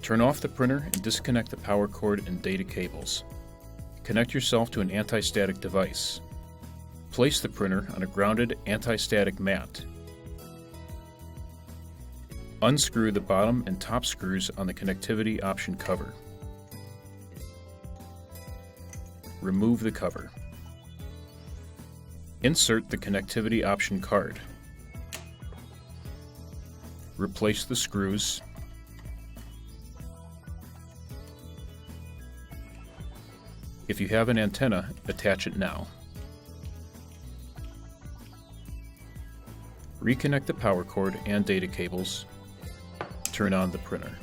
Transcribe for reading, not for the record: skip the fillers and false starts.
Turn off the printer and disconnect the power cord and data cables. Connect yourself to an anti-static device. Place the printer on a grounded anti-static mat. Unscrew the bottom and top screws on the connectivity option cover. Remove the cover. Insert the connectivity option card. Replace the screws. If you have an antenna, attach it now. Reconnect the power cord and data cables. Turn on the printer.